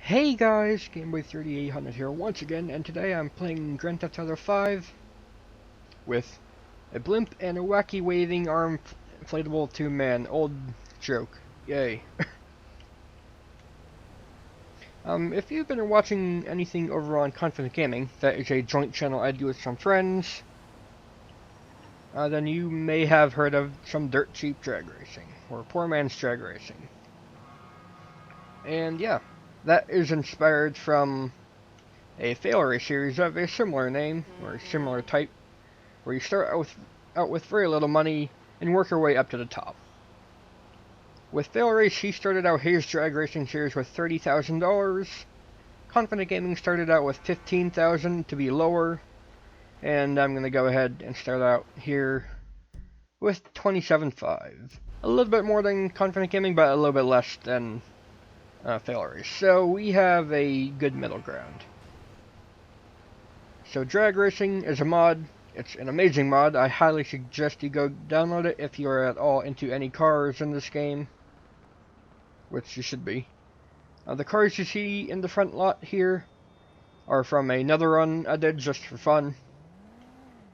Hey guys, Gameboy3800 here once again, and today I'm playing Grand Theft Auto 5 with a blimp and a wacky waving arm inflatable two-man. Old joke. Yay. If you've been watching anything over on Confident Gaming, that is a joint channel I do with some friends, then you may have heard of some dirt cheap drag racing, or poor man's drag racing. And yeah, that is inspired from a fail race series of a similar name, or a similar type, where you start out with very little money and work your way up to the top. With Fail Race, he started out his drag racing series with $30,000. Confident Gaming started out with $15,000 to be lower, and I'm going to go ahead and start out here with $27,500. A little bit more than Confident Gaming, but a little bit less than Fail Race. So we have a good middle ground. So drag racing is a mod. It's an amazing mod. I highly suggest you go download it if you are at all into any cars in this game, which you should be. The cars you see in the front lot here are from another run I did just for fun.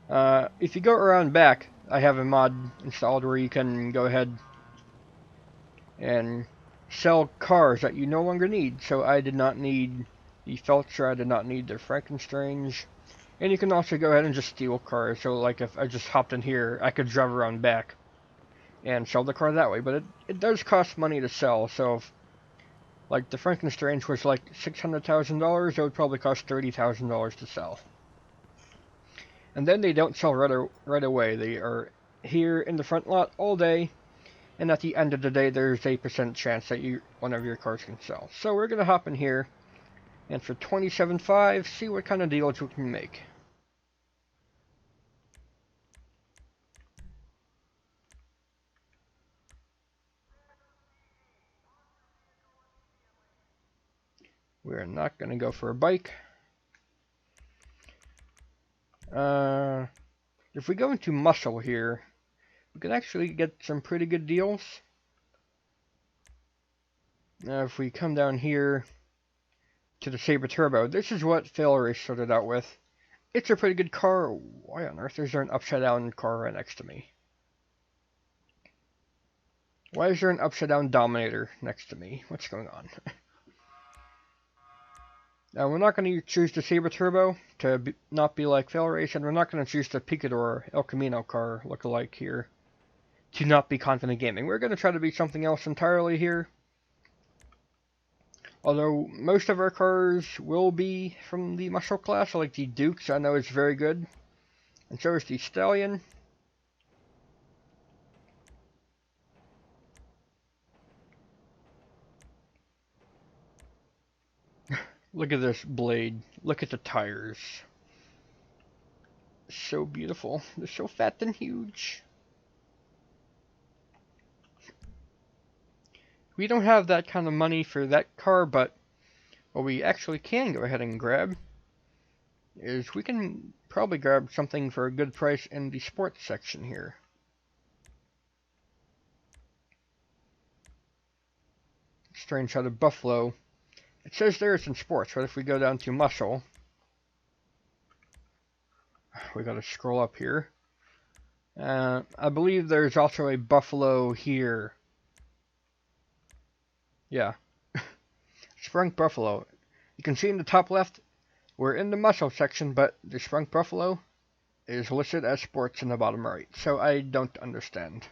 If you go around back, I have a mod installed where you can go ahead and sell cars that you no longer need. So I did not need the Felcher, I did not need the Frankenstrange. And you can also go ahead and just steal cars. So like if I just hopped in here, I could drive around back and sell the car that way. But it does cost money to sell. So if like the Frankenstrange was like $600,000, it would probably cost $30,000 to sell. And then they don't sell right away. They are here in the front lot all day. And at the end of the day, there's a % chance that one of your cars can sell. So we're going to hop in here. And for $27,500, see what kind of deals we can make. We're not going to go for a bike. If we go into muscle here, we can actually get some pretty good deals. Now if we come down here to the Sabre Turbo, this is what Fail Race started out with. It's a pretty good car. Why on earth is there an upside down car right next to me? Why is there an upside down Dominator next to me? What's going on? Now we're not going to choose the Sabre Turbo to not be like Fail Race, and we're not going to choose the Picador El Camino car look-alike here to not be Confident Gaming. We're going to try to be something else entirely here. Although most of our cars will be from the muscle class, like the Dukes, I know is very good. And so is the Stallion. Look at this blade. Look at the tires. So beautiful. They're so fat and huge. We don't have that kind of money for that car, but what we actually can go ahead and grab is we can probably grab something for a good price in the sports section here. Strange how the Buffalo, it says there it's in sports, but if we go down to muscle, we gotta scroll up here. I believe there's also a Buffalo here. Yeah. Sprunk Buffalo. You can see in the top left, we're in the muscle section, but the Sprunk Buffalo is listed as sports in the bottom right. So I don't understand.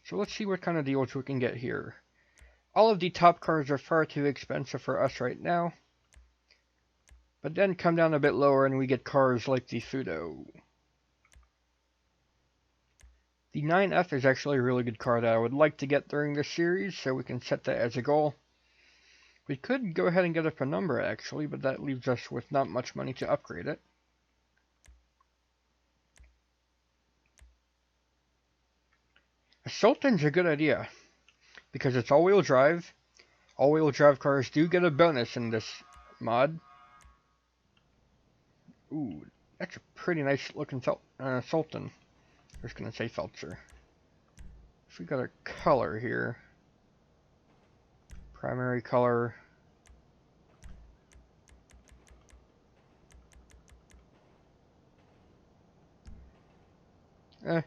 So let's see what kind of deals we can get here. All of the top cars are far too expensive for us right now. But then come down a bit lower and we get cars like the Fudo. The 9F is actually a really good car that I would like to get during this series, so we can set that as a goal. We could go ahead and get a Penumbra actually, but that leaves us with not much money to upgrade it. A Sultan's a good idea, because it's all-wheel drive. All-wheel drive cars do get a bonus in this mod. Ooh, that's a pretty nice looking Sultan. I was gonna say Felcher. If we got a color here, Primary color. I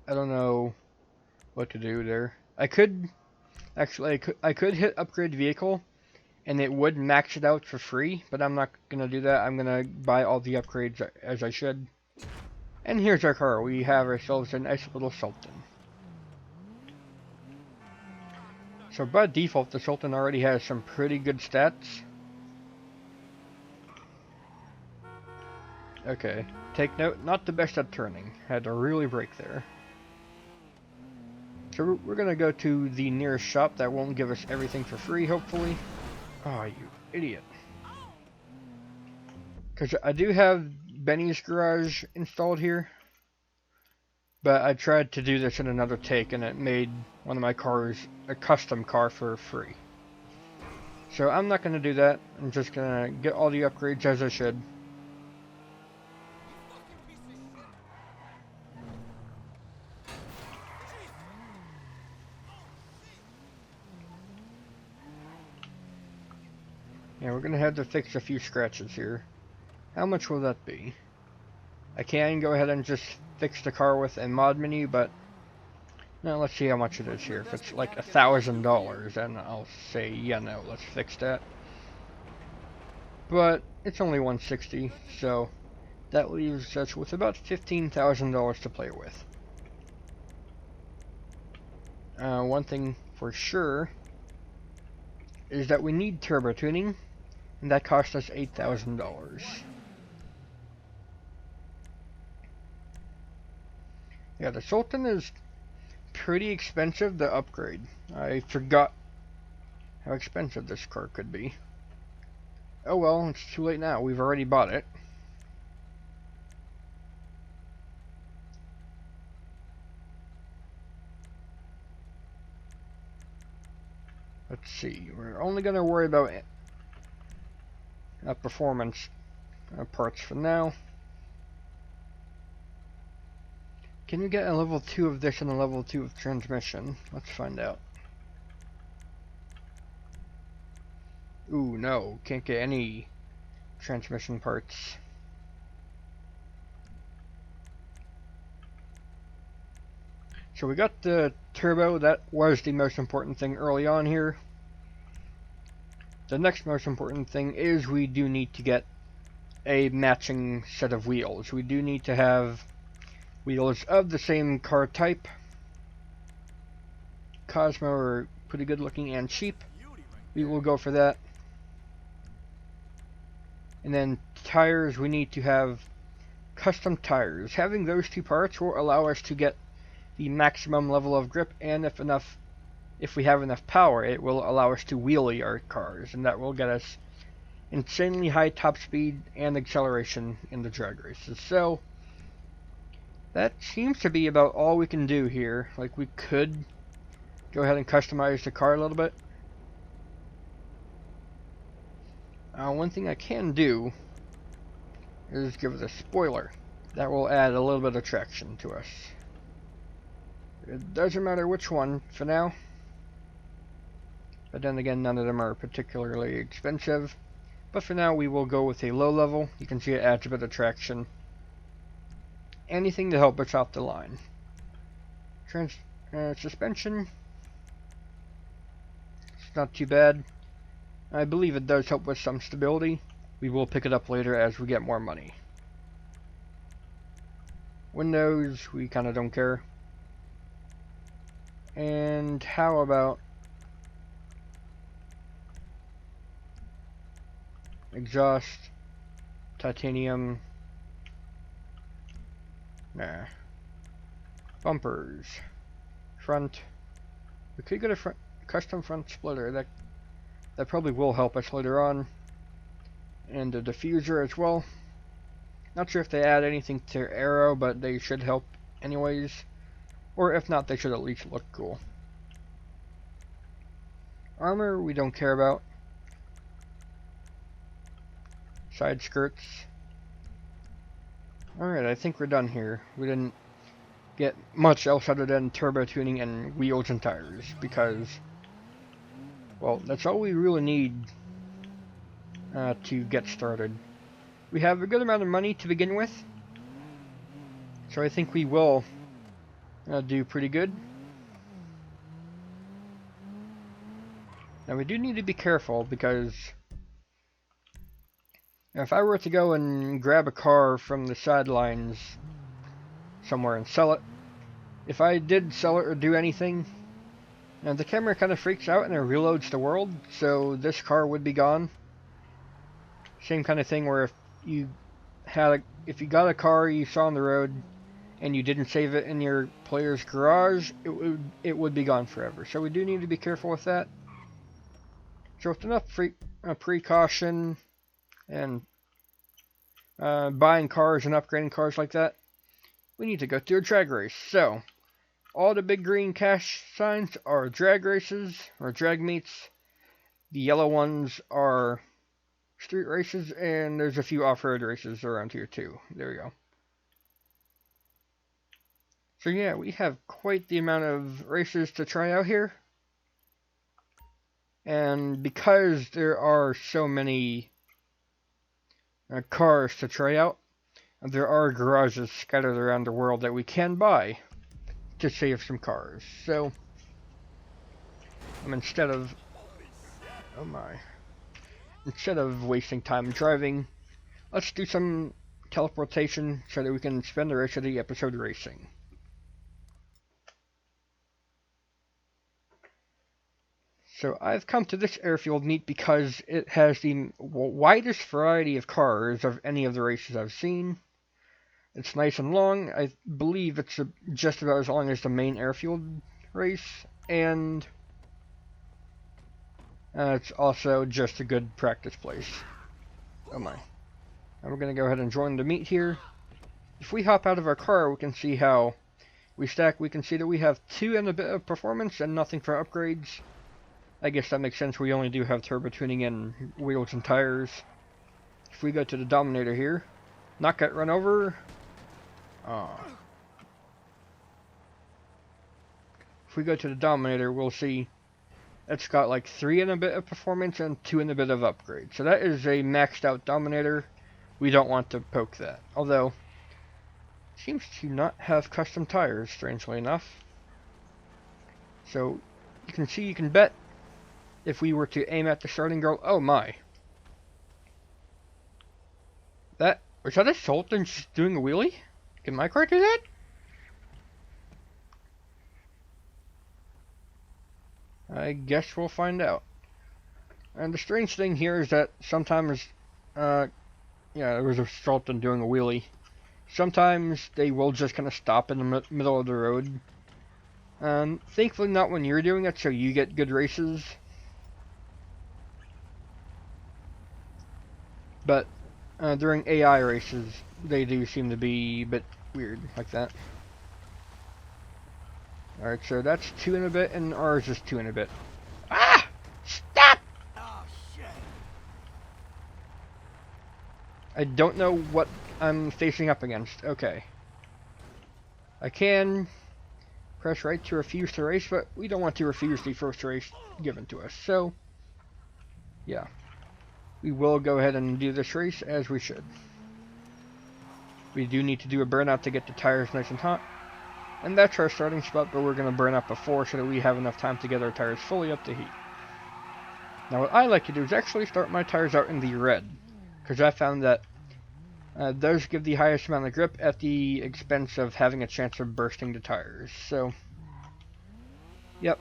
don't know what to do there. I could actually I could hit upgrade vehicle and it would max it out for free, but I'm not gonna do that. I'm gonna buy all the upgrades as I should. And here's our car. We have ourselves a nice little Sultan. So by default, the Sultan already has some pretty good stats. Okay, take note, not the best at turning. Had to really brake there. So we're gonna go to the nearest shop that won't give us everything for free, hopefully. Oh, you idiot. Because I do have Benny's garage installed here. But I tried to do this in another take and it made one of my cars a custom car for free. So I'm not going to do that. I'm just going to get all the upgrades as I should. Yeah, we're going to have to fix a few scratches here. How much will that be? I can go ahead and just fix the car with a mod menu, but now let's see how much it is here. If it's like $1,000, then I'll say, yeah, no, let's fix that. But it's only $160, so that leaves us with about $15,000 to play with. One thing for sure is that we need turbo tuning, and that cost us $8,000. Yeah, the Sultan is pretty expensive to upgrade. I forgot how expensive this car could be. Oh well, it's too late now. We've already bought it. Let's see. We're only going to worry about performance parts for now. Can you get a level 2 of this and a level 2 of transmission? Let's find out. Ooh, no. Can't get any transmission parts. So we got the turbo. That was the most important thing early on here. The next most important thing is we do need to get a matching set of wheels. We do need to have wheels of the same car type. Cosmo are pretty good looking and cheap. We will go for that. And then tires, we need to have custom tires. Having those two parts will allow us to get the maximum level of grip, and if we have enough power, it will allow us to wheelie our cars, and that will get us insanely high top speed and acceleration in the drag races. So that seems to be about all we can do here. Like, we could go ahead and customize the car a little bit. One thing I can do is give it a spoiler. That will add a little bit of traction to us. It doesn't matter which one for now. But then again, none of them are particularly expensive. But for now, we will go with a low level. You can see it adds a bit of traction. Anything to help us off the line. Suspension. It's not too bad. I believe it does help with some stability. We will pick it up later as we get more money. Windows, we kind of don't care. And how about exhaust, titanium, nah. Bumpers, front. We could get a custom front splitter. That probably will help us later on. And a diffuser as well. Not sure if they add anything to their aero, but they should help anyways. Or if not, they should at least look cool. Armor, we don't care about. Side skirts. Alright, I think we're done here. We didn't get much else other than turbo tuning and wheels and tires, because, well, that's all we really need to get started. We have a good amount of money to begin with, so I think we will do pretty good. Now we do need to be careful, because if I were to go and grab a car from the sidelines somewhere and sell it, if I did sell it or do anything, the camera kind of freaks out and it reloads the world, so this car would be gone. Same kind of thing where if you got a car you saw on the road and you didn't save it in your player's garage, it would be gone forever. So we do need to be careful with that. So with enough precaution and buying cars and upgrading cars like that, we need to go to a drag race. So all the big green cash signs are drag races or drag meets. The yellow ones are street races, and there's a few off-road races around here too. There we go. So yeah, we have quite the amount of races to try out here. And because there are so many cars to try out, there are garages scattered around the world that we can buy to save some cars. So, instead of wasting time driving, let's do some teleportation so that we can spend the rest of the episode racing. So I've come to this airfield meet because it has the widest variety of cars of any of the races I've seen. It's nice and long. I believe it's just about as long as the main airfield race, and it's also just a good practice place. Oh my. And we're going to go ahead and join the meet here. If we hop out of our car, we can see how we stack. We can see that we have 2 and a bit of performance and nothing for upgrades. I guess that makes sense. We only do have turbo tuning and wheels and tires. If we go to the Dominator here, not get run over. If we go to the Dominator, we'll see it's got like 3 and a bit of performance and 2 and a bit of upgrade. So that is a maxed out Dominator. We don't want to poke that. Although, it seems to not have custom tires, strangely enough. So, you can see, you can bet if we were to aim at the starting girl. Oh my. Was that a Sultan just doing a wheelie? Can my car do that? I guess we'll find out. And the strange thing here is that sometimes, yeah, there was a Sultan doing a wheelie. Sometimes they will just kind of stop in the middle of the road. Thankfully not when you're doing it, so you get good races. But during AI races, they do seem to be a bit weird like that. Alright, so that's 2 and a bit, and ours is 2 and a bit. Ah! Stop! Oh, shit. I don't know what I'm facing up against. Okay. I can press right to refuse to race, but we don't want to refuse the first race given to us. So, yeah. We will go ahead and do this race as we should. We do need to do a burnout to get the tires nice and hot. And that's our starting spot, but we're going to burn out before so that we have enough time to get our tires fully up to heat. Now what I like to do is actually start my tires out in the red, because I found that those give the highest amount of grip at the expense of having a chance of bursting the tires. So, yep.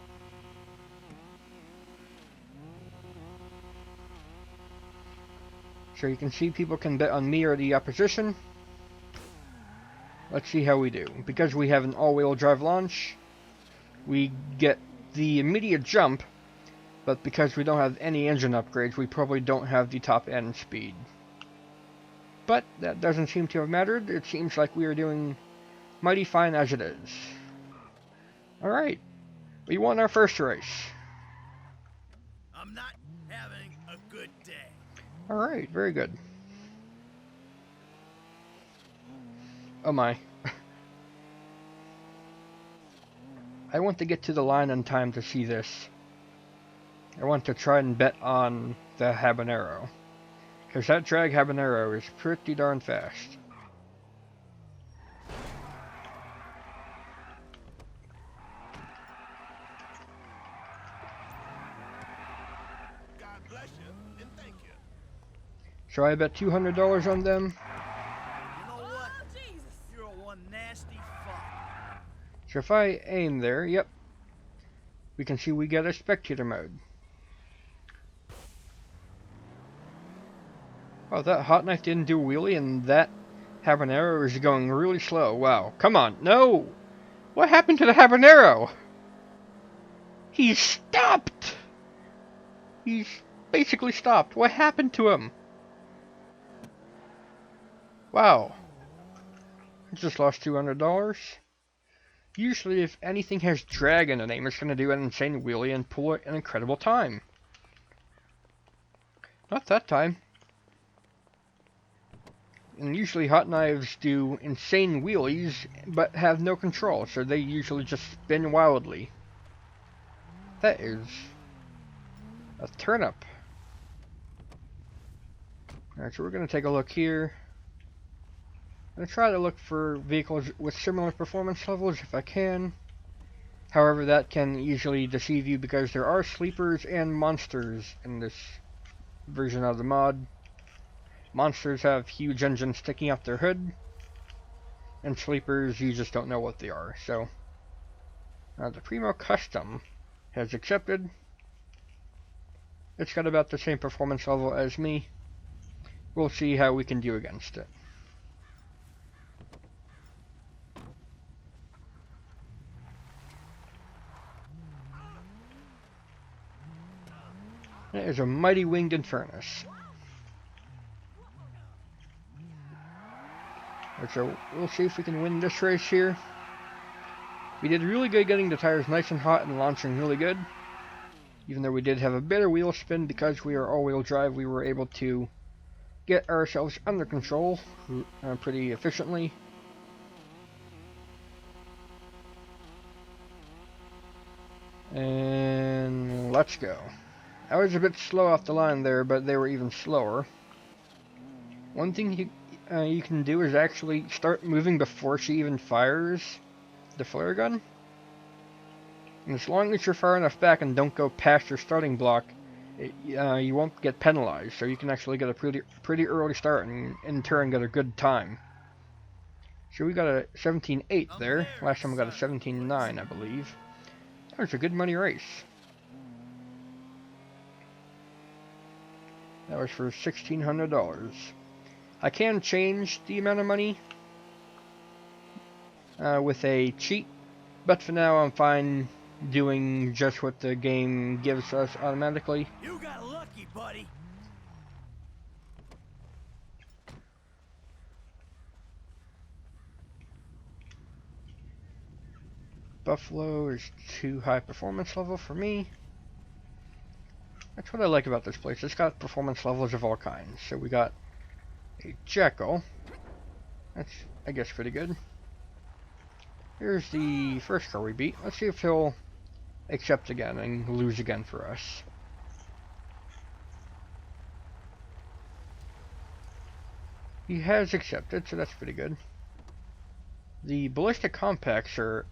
So you can see people can bet on me or the opposition. Let's see how we do. Because we have an all-wheel drive launch, we get the immediate jump, but because we don't have any engine upgrades, we probably don't have the top end speed. But that doesn't seem to have mattered. It seems like we are doing mighty fine as it is. Alright, we won our first race. I'm not having a good day. Alright, very good. Oh my. I want to get to the line in time to see this. I want to try and bet on the Habanero. Because that drag Habanero is pretty darn fast. God bless you and thank you. So I bet $200 on them. You know what? Oh, Jesus. You're one nasty fuck. So if I aim there, yep. We can see we get a spectator mode. Oh, that hot knife didn't do a wheelie and that Habanero is going really slow. Wow. Come on. No! What happened to the Habanero? He stopped! He's basically stopped. What happened to him? Wow. I just lost $200. Usually if anything has drag in the name, it's going to do an insane wheelie and pull an incredible time. Not that time. And usually hot knives do insane wheelies, but have no control, so they usually just spin wildly. That is a turnip. Alright, so we're going to take a look here. I'm going to try to look for vehicles with similar performance levels if I can. However, that can easily deceive you because there are sleepers and monsters in this version of the mod. Monsters have huge engines sticking out their hood, and sleepers, you just don't know what they are. So, the Primo Custom has accepted. It's got about the same performance level as me. We'll see how we can do against it. That is a mighty winged Infernus. So we'll see if we can win this race here. We did really good getting the tires nice and hot and launching really good. Even though we did have a bit of wheel spin because we are all-wheel drive, we were able to get ourselves under control pretty efficiently. And let's go. I was a bit slow off the line there, but they were even slower. One thing you can do is actually start moving before she even fires the flare gun. And as long as you're far enough back and don't go past your starting block, you won't get penalized. So you can actually get a pretty early start and in turn get a good time. So we got a 17.8 there. Last time we got a 17.9, I believe. That was a good money race. That was for $1,600. I can change the amount of money with a cheat, but for now I'm fine doing just what the game gives us automatically. You got lucky, buddy. Buffalo is too high performance level for me. That's what I like about this place. It's got performance levels of all kinds. So we got a Jekyll. That's, I guess, pretty good. Here's the first car we beat. Let's see if he'll accept again and lose again for us. He has accepted, so that's pretty good. The ballistic compacts are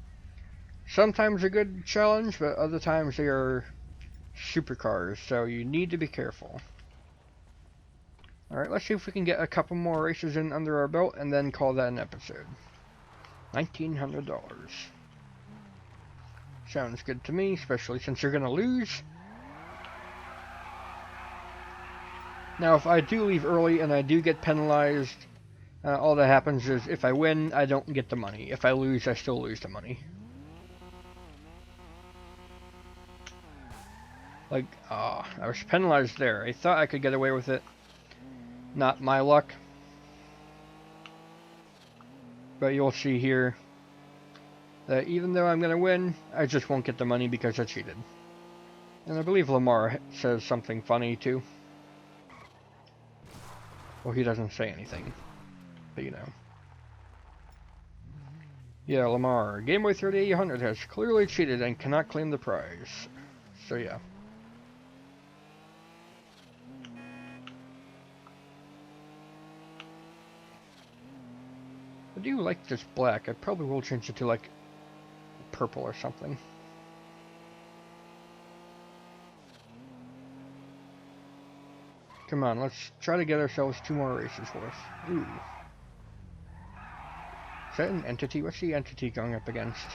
sometimes a good challenge, but other times they are supercars, so you need to be careful. Alright, let's see if we can get a couple more races in under our belt and then call that an episode. $1,900. Sounds good to me, especially since you're going to lose. Now, if I do leave early and I do get penalized, all that happens is if I win, I don't get the money. If I lose, I still lose the money. Like, I was penalized there. I thought I could get away with it. Not my luck. But you'll see here that even though I'm going to win, I just won't get the money because I cheated. And I believe Lamar says something funny too. Well, he doesn't say anything, but you know. Yeah, Lamar. Game Boy 3800 has clearly cheated and cannot claim the prize. So yeah. I do like this black. I probably will change it to like purple or something. Come on, let's try to get ourselves 2 more races worth. Ooh. Is that an entity? What's the entity going up against?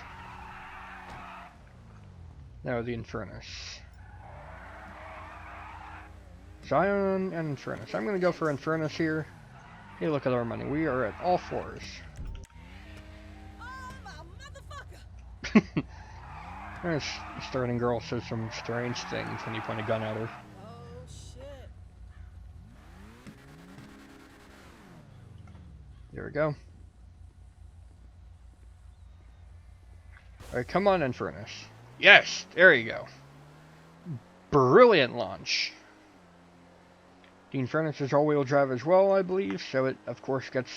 No, the Infernus. Zion and Infernus. I'm gonna go for Infernus here. Hey, look at our money. We are at all 4s. Oh, my motherfucker! This starting girl says some strange things when you point a gun at her. Oh, shit. There we go. Alright, come on, Infernus. Yes! There you go. Brilliant launch. The Infernus is all-wheel drive as well, I believe, so it, of course, gets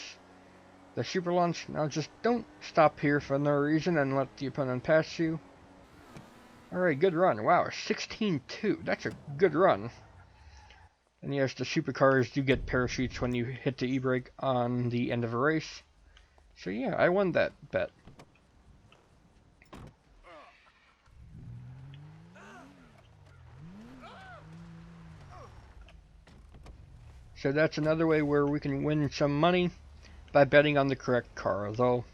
the super launch. Now just don't stop here for no reason and let the opponent pass you. Alright, good run. Wow, 16-2. That's a good run. And yes, the supercars do get parachutes when you hit the e-brake on the end of a race. So yeah, I won that bet. So that's another way where we can win some money by betting on the correct car. Although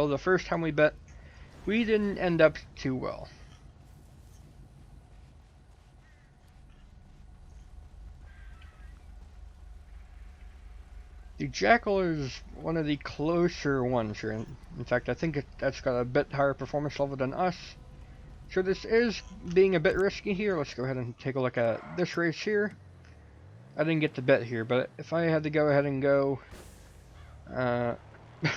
the first time we bet, we didn't end up too well. The Jackal is one of the closer ones here. In fact, I think that's got a bit higher performance level than us. So this is being a bit risky here. Let's go ahead and take a look at this race here. I didn't get to bet here, but if I had to go ahead and go...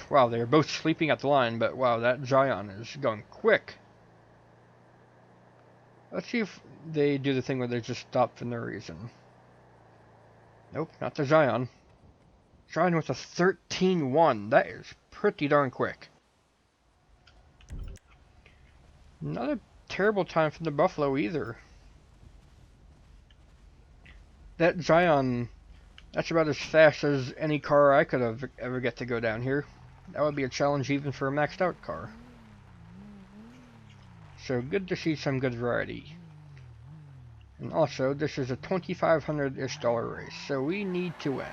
wow, they're both sleeping at the line, but wow, that Zion is going quick. Let's see if they do the thing where they just stop for no reason. Nope, not the Zion. Zion with a 13-1. That is pretty darn quick. Not a terrible time from the Buffalo either. That Zion, that's about as fast as any car I could have ever get to go down here. That would be a challenge even for a maxed out car. So good to see some good variety. And also, this is a $2,500-ish race, so we need to win.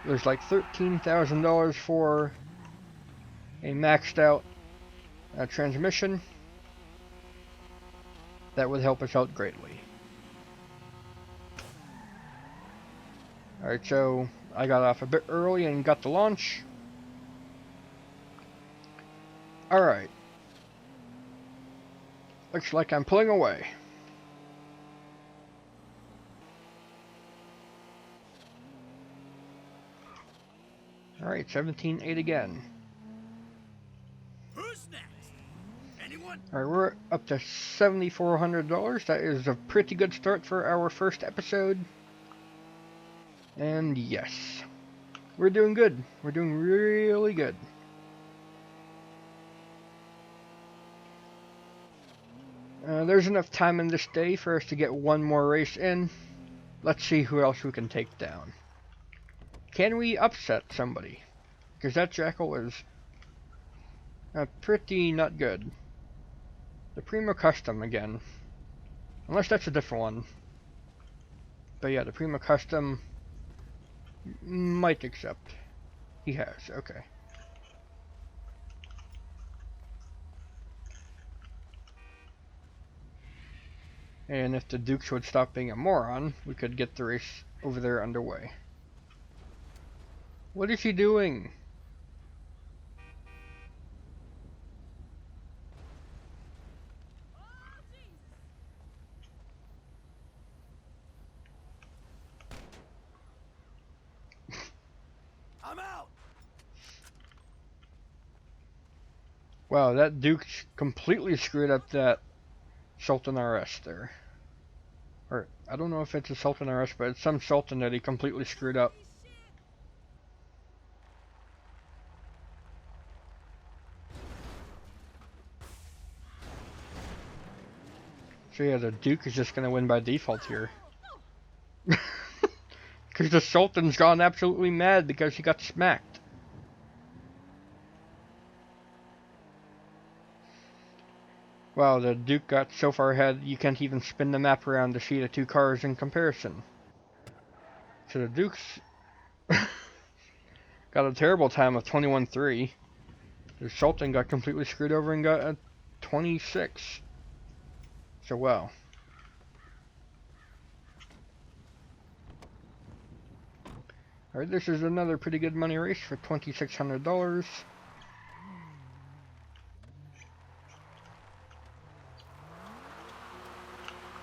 There's like $13,000 for a maxed out transmission. That would help us out greatly. Alright, so I got off a bit early and got the launch. Alright. Looks like I'm pulling away. Alright, 17-8 again. Who's next? Anyone? Alright, we're up to $7,400. That is a pretty good start for our first episode. And yes, we're doing good. We're doing really good. There's enough time in this day for us to get one more race in. Let's see who else we can take down. Can we upset somebody? Because that Jackal is pretty not good. The Primo Custom again. Unless that's a different one. But yeah, the Primo Custom might accept. He has, okay. And if the Dukes would stop being a moron, we could get the race over there underway. What is he doing? I'm out. Wow, that Duke completely screwed up that Sultan RS there. Or, I don't know if it's a Sultan or us, but it's some Sultan that he completely screwed up. So yeah, the Duke is just gonna win by default here. Because the Sultan's gone absolutely mad because he got smacked. Wow, the Duke got so far ahead you can't even spin the map around to see the two cars in comparison. So the Duke's got a terrible time of 21-3. The Sultan got completely screwed over and got a 26. So wow. Alright, this is another pretty good money race for $2,600.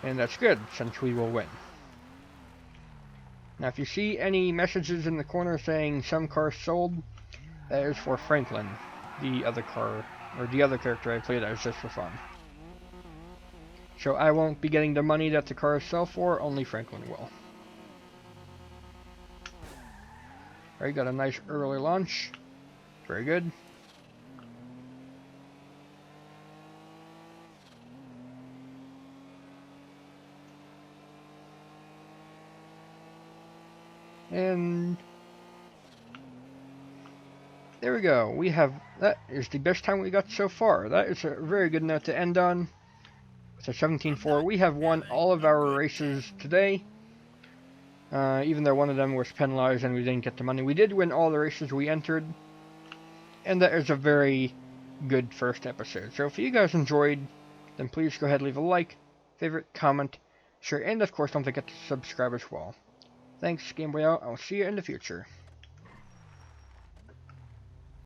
And that's good, since we will win. Now if you see any messages in the corner saying some cars sold, that is for Franklin, the other car, or the other character I played as just for fun. So I won't be getting the money that the cars sell for, only Franklin will. Alright, got a nice early launch. Very good. And there we go. We have, that is the best time we got so far. That is a very good note to end on. With a 17-4, we have won all of our races today. Even though one of them was penalized and we didn't get the money. We did win all the races we entered. And that is a very good first episode. So if you guys enjoyed, then please go ahead and leave a like, favorite, comment, share, and of course don't forget to subscribe as well. Thanks, Game Boy out. I'll see you in the future.